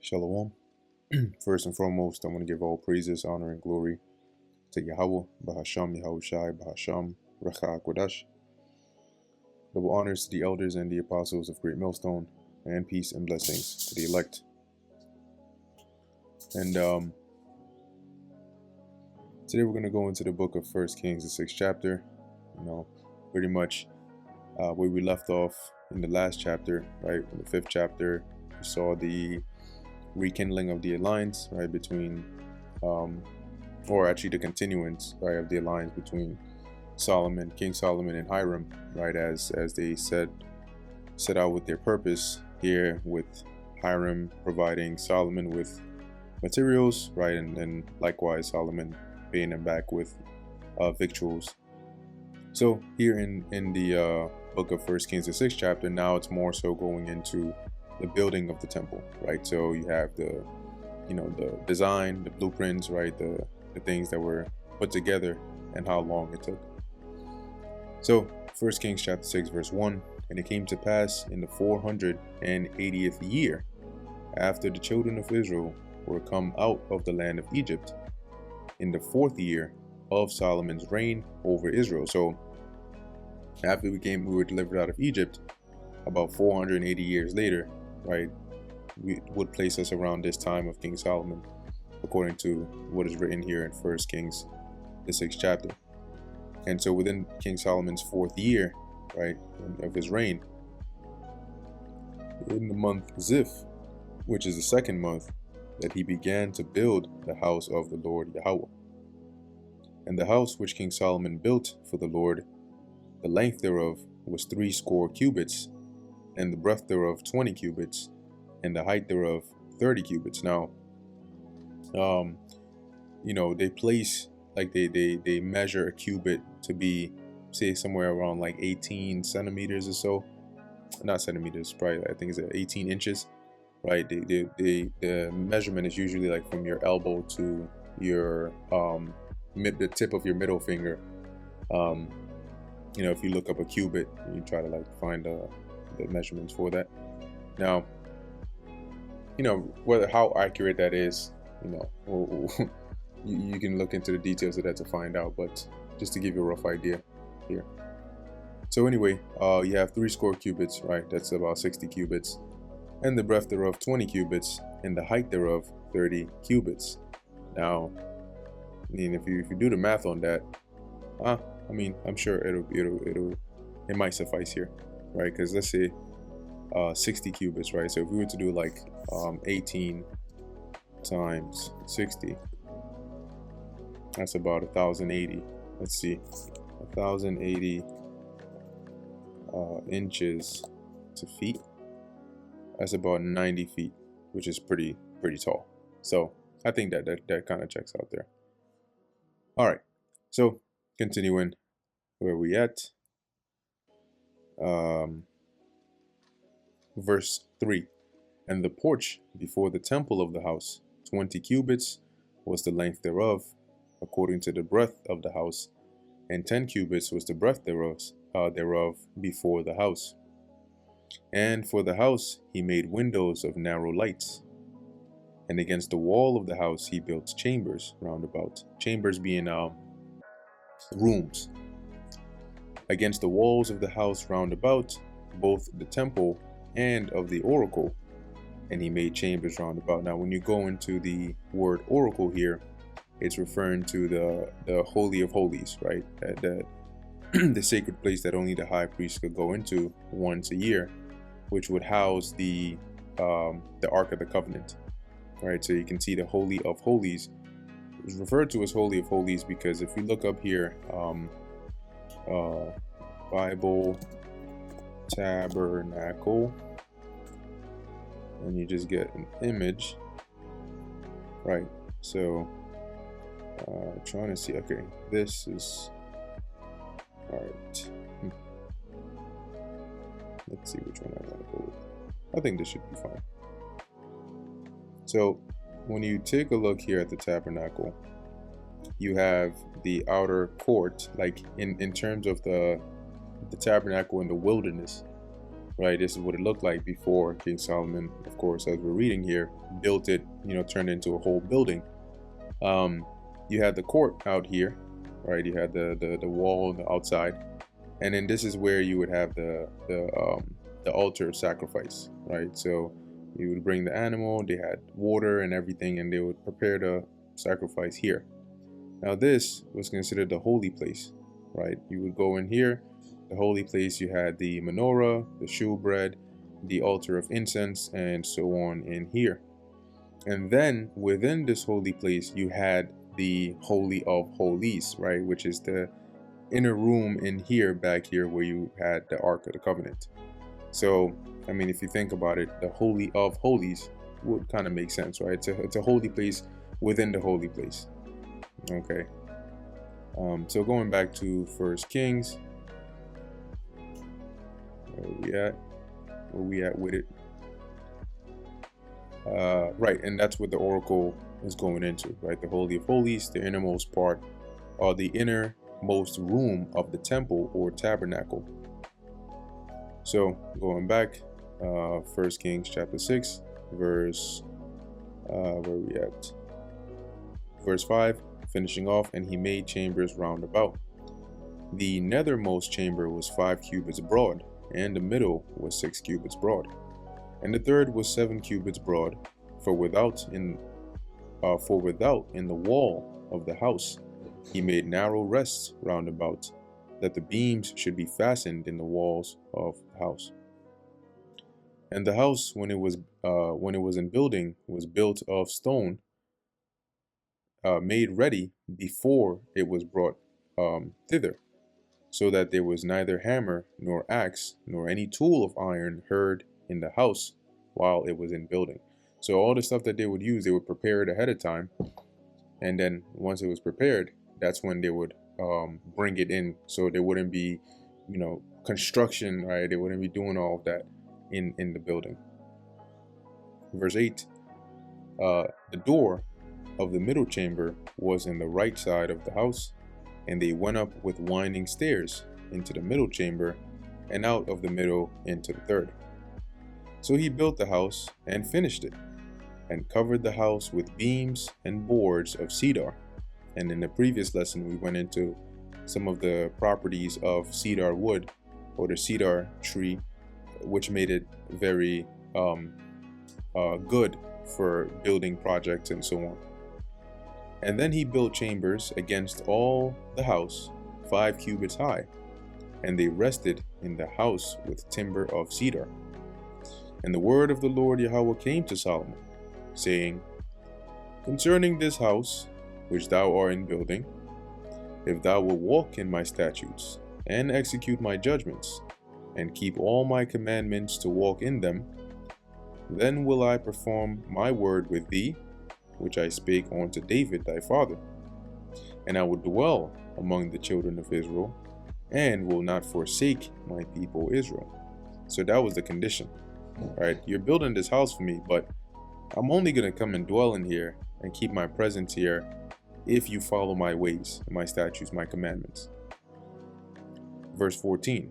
Shalom. First and foremost, I want to give all praises, honor, and glory to Yahweh, Bahasham, Yahushai, Bahasham, Racha Kodash. Double honors to the elders and the apostles of Great Millstone, and peace and blessings to the elect. And today we're going to go into the book of First Kings, the 6th chapter. Pretty much where we left off in the last chapter, right? In the 5th chapter, we saw the rekindling of the alliance, right, between or actually the continuance, right, of the alliance between King Solomon and Hiram, right, as they set out with their purpose here, with Hiram providing Solomon with materials, right, and then likewise Solomon paying them back with victuals. So here in the book of First Kings, the 6th chapter, now it's more so going into the building of the temple, right? So you have the design, the blueprints, right? The things that were put together and how long it took. So First Kings chapter 6 verse 1, and it came to pass in the 480th year, after the children of Israel were come out of the land of Egypt, in the 4th year of Solomon's reign over Israel. So after we were delivered out of Egypt, about 480 years later, right, we would place us around this time of King Solomon, according to what is written here in First Kings, the 6th chapter. And so within King Solomon's 4th year, right, of his reign, in the month Ziph, which is the 2nd month, that he began to build the house of the Lord Yahweh. And the house which King Solomon built for the Lord, the length thereof was 80 cubits, and the breadth thereof 20 cubits, and the height thereof 30 cubits. Now, they place, like they measure a cubit to be, say, somewhere around like 18 centimeters or so. Not centimeters, probably, I think it's 18 inches, right? The measurement is usually like from your elbow to your, the tip of your middle finger. If you look up a cubit, you try to like find the measurements for that. Now, how accurate that is, you can look into the details of that to find out, but just to give you a rough idea here. So anyway, you have 80 cubits, right? That's about 60 cubits, and the breadth thereof 20 cubits, and the height thereof 30 cubits. Now, if you do the math on that, I'm sure it might suffice here, right? Because let's say 60 cubits, right? So if we were to do like 18 times 60, that's about 1,080. Let's see, 1,080 inches to feet. That's about 90 feet, which is pretty tall. So I think that kind of checks out there. All right, so continuing where we at. Verse 3, and the porch before the temple of the house, 20 cubits was the length thereof, according to the breadth of the house, and 10 cubits was the breadth thereof before the house. And for the house he made windows of narrow lights. And against the wall of the house he built chambers round about, chambers being rooms. Against the walls of the house round about, both the temple and of the oracle, and he made chambers round about. Now, when you go into the word oracle here, it's referring to the Holy of Holies, right? The sacred place that only the high priest could go into once a year, which would house the Ark of the Covenant, right? So you can see the Holy of Holies is referred to as Holy of Holies because if you look up here, Bible tabernacle, and you just get an image, right? So trying to see, okay, this is all right. Let's see which one I want to go with. I think this should be fine. So when you take a look here at the tabernacle, you have the outer court, like in terms of the tabernacle in the wilderness, right? This is what it looked like before King Solomon, of course, as we're reading here, built it, turned it into a whole building. You had the court out here, right? You had the wall on the outside, and then this is where you would have the altar of sacrifice, right? So you would bring the animal, they had water and everything, and they would prepare the sacrifice here. Now this was considered the holy place, right? You would go in here, the holy place, you had the menorah, the shewbread, the altar of incense, and so on in here. And then within this holy place, you had the Holy of Holies, right? Which is the inner room in here, back here, where you had the Ark of the Covenant. So, I mean, if you think about it, the Holy of Holies would kind of make sense, right? It's a holy place within the holy place. Okay. So going back to First Kings, where we at with it? Right, and that's what the oracle is going into, right? The Holy of Holies, the innermost part, or the innermost room of the temple or tabernacle. So going back, First Kings chapter 6, verse, where we at? Verse 5, finishing off, and he made chambers round about. The nethermost chamber was 5 cubits broad, and the middle was 6 cubits broad, and the third was 7 cubits broad. For without in the wall of the house he made narrow rests round about, that the beams should be fastened in the walls of the house. And the house, when it was in building, was built of stone, made ready before it was brought thither, so that there was neither hammer nor axe nor any tool of iron heard in the house while it was in building. So all the stuff that they would use, they would prepare it ahead of time, and then once it was prepared, that's when they would bring it in. So there wouldn't be, construction, right? They wouldn't be doing all of that in the building. Verse 8, the door of the middle chamber was in the right side of the house, and they went up with winding stairs into the middle chamber, and out of the middle into the third. So he built the house and finished it, and covered the house with beams and boards of cedar. And in the previous lesson, we went into some of the properties of cedar wood, or the cedar tree, which made it very good for building projects and so on. And then he built chambers against all the house, 5 cubits high, and they rested in the house with timber of cedar. And the word of the Lord Yahweh came to Solomon, saying, Concerning this house, which thou art in building, if thou wilt walk in my statutes, and execute my judgments, and keep all my commandments to walk in them, then will I perform my word with thee, which I spake unto David thy father. And I will dwell among the children of Israel, and will not forsake my people Israel. So that was the condition, right? You're building this house for me, but I'm only going to come and dwell in here and keep my presence here if you follow my ways, my statutes, my commandments. Verse 14.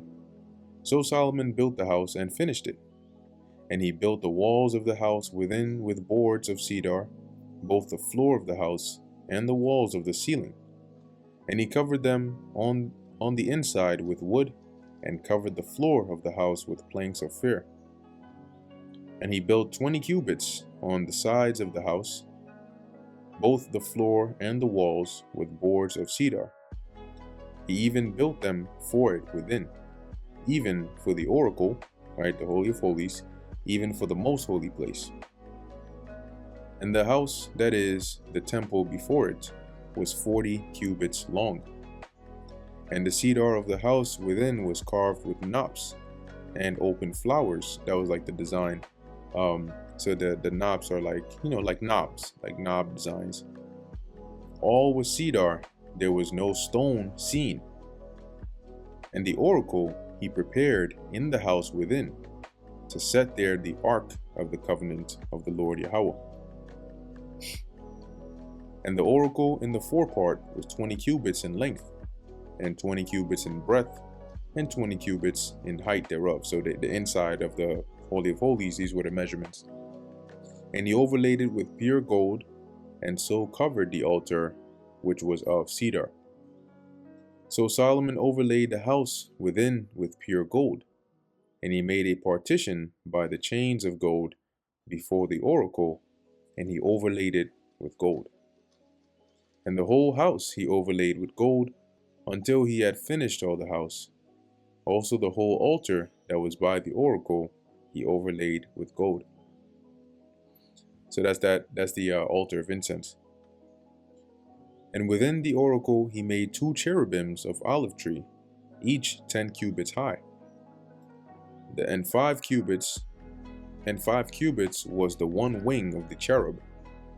So Solomon built the house and finished it. And he built the walls of the house within with boards of cedar, both the floor of the house and the walls of the ceiling. And he covered them on the inside with wood, and covered the floor of the house with planks of fir. And he built 20 cubits on the sides of the house, both the floor and the walls with boards of cedar. He even built them for it within, even for the oracle, right, the Holy of Holies, even for the most holy place. And the house, that is, the temple before it, was 40 cubits long. And the cedar of the house within was carved with knops and open flowers. That was like the design. So the knobs are like, like knobs, like knob designs. All was cedar, there was no stone seen. And the oracle he prepared in the house within, to set there the ark of the covenant of the Lord Yahweh. And the oracle in the forepart was 20 cubits in length, and 20 cubits in breadth, and 20 cubits in height thereof. So the inside of the Holy of Holies, these were the measurements. And he overlaid it with pure gold, and so covered the altar, which was of cedar. So Solomon overlaid the house within with pure gold, and he made a partition by the chains of gold before the oracle, and he overlaid it with gold. And the whole house he overlaid with gold until he had finished all the house. Also the whole altar that was by the oracle he overlaid with gold. So that's the altar of incense. And within the oracle he made 2 cherubims of olive tree, each 10 cubits high. And 5 cubits was the one wing of the cherub,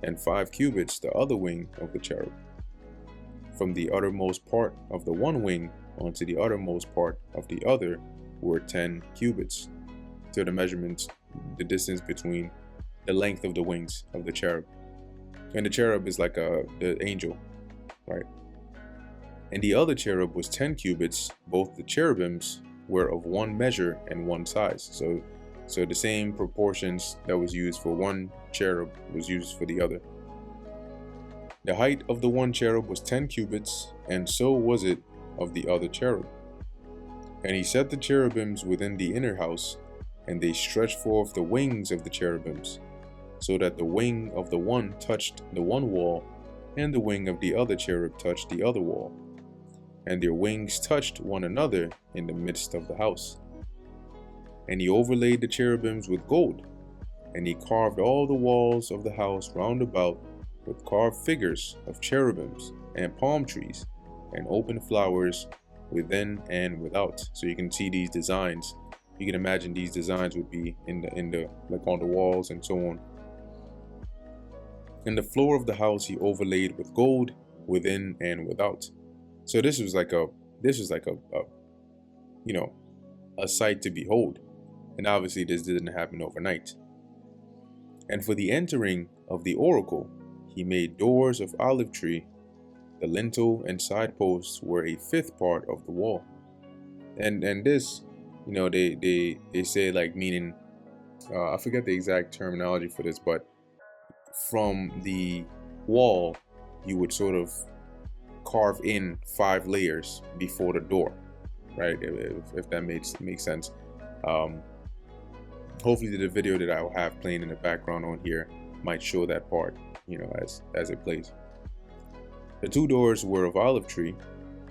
and 5 cubits the other wing of the cherub. From the uttermost part of the one wing onto the uttermost part of the other were 10 cubits. So the measurements, the distance between the length of the wings of the cherub. And the cherub is like the angel, right? And the other cherub was 10 cubits. Both the cherubims were of one measure and one size. So the same proportions that was used for one cherub was used for the other. The height of the one cherub was 10 cubits, and so was it of the other cherub. And he set the cherubims within the inner house, and they stretched forth the wings of the cherubims, so that the wing of the one touched the one wall, and the wing of the other cherub touched the other wall. And their wings touched one another in the midst of the house. And he overlaid the cherubims with gold, and he carved all the walls of the house round about with carved figures of cherubims and palm trees and open flowers within and without. So you can see these designs. You can imagine these designs would be in the like on the walls and so on. And the floor of the house he overlaid with gold within and without. So this was like a you know, a sight to behold. And obviously this didn't happen overnight. And for the entering of the oracle, he made doors of olive tree. The lintel and side posts were a 5th part of the wall. And this, you know, they say like meaning, I forget the exact terminology for this, but from the wall, you would sort of carve in 5 layers before the door, right? If that makes sense. Hopefully the video that I will have playing in the background on here might show that part, you know, as it plays. The 2 doors were of olive tree,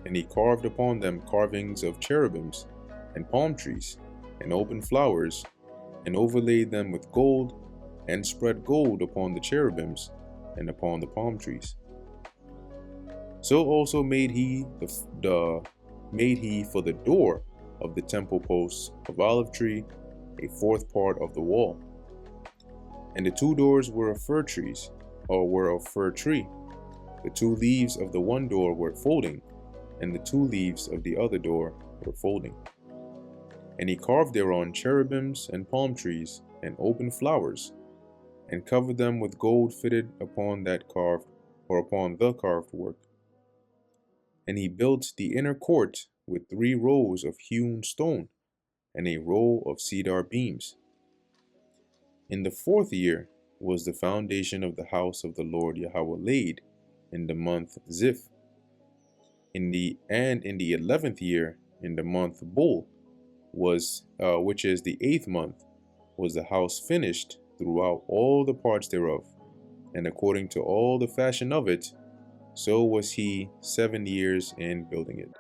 and he carved upon them carvings of cherubims and palm trees and open flowers, and overlaid them with gold, and spread gold upon the cherubims and upon the palm trees. So also made he for the door of the temple posts of olive tree a 4th part of the wall. And the 2 doors were of fir trees, or were of fir tree. The 2 leaves of the one door were folding, and the 2 leaves of the other door were folding. And he carved thereon cherubims and palm trees and open flowers, and covered them with gold fitted upon that carved, or upon the carved work. And he built the inner court with 3 rows of hewn stone, and a row of cedar beams. In the 4th year was the foundation of the house of the Lord Yahweh laid, in the month Ziph. In the 11th year, in the month Bul, was which is the 8th month, was the house finished throughout all the parts thereof, and according to all the fashion of it, so was he 7 years in building it.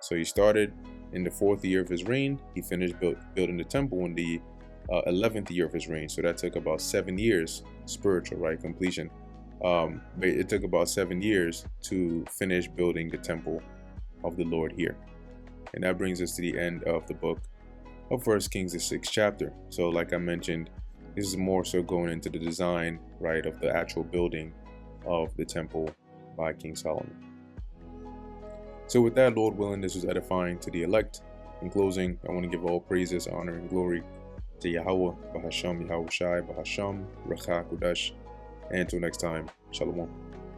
So he started in the 4th year of his reign. He finished building the temple in the 11th year of his reign. So that took about 7 years, spiritual, right, completion. But it took about 7 years to finish building the temple of the Lord here. And that brings us to the end of the book of 1 Kings, the 6th chapter. So like I mentioned, this is more so going into the design, right, of the actual building of the temple by King Solomon. So with that, Lord willing, this was edifying to the elect. In closing, I want to give all praises, honor, and glory to Yahweh, Bahasham, Yahweh Shai, Bahasham, Racha, Kudash. And until next time, Shalom.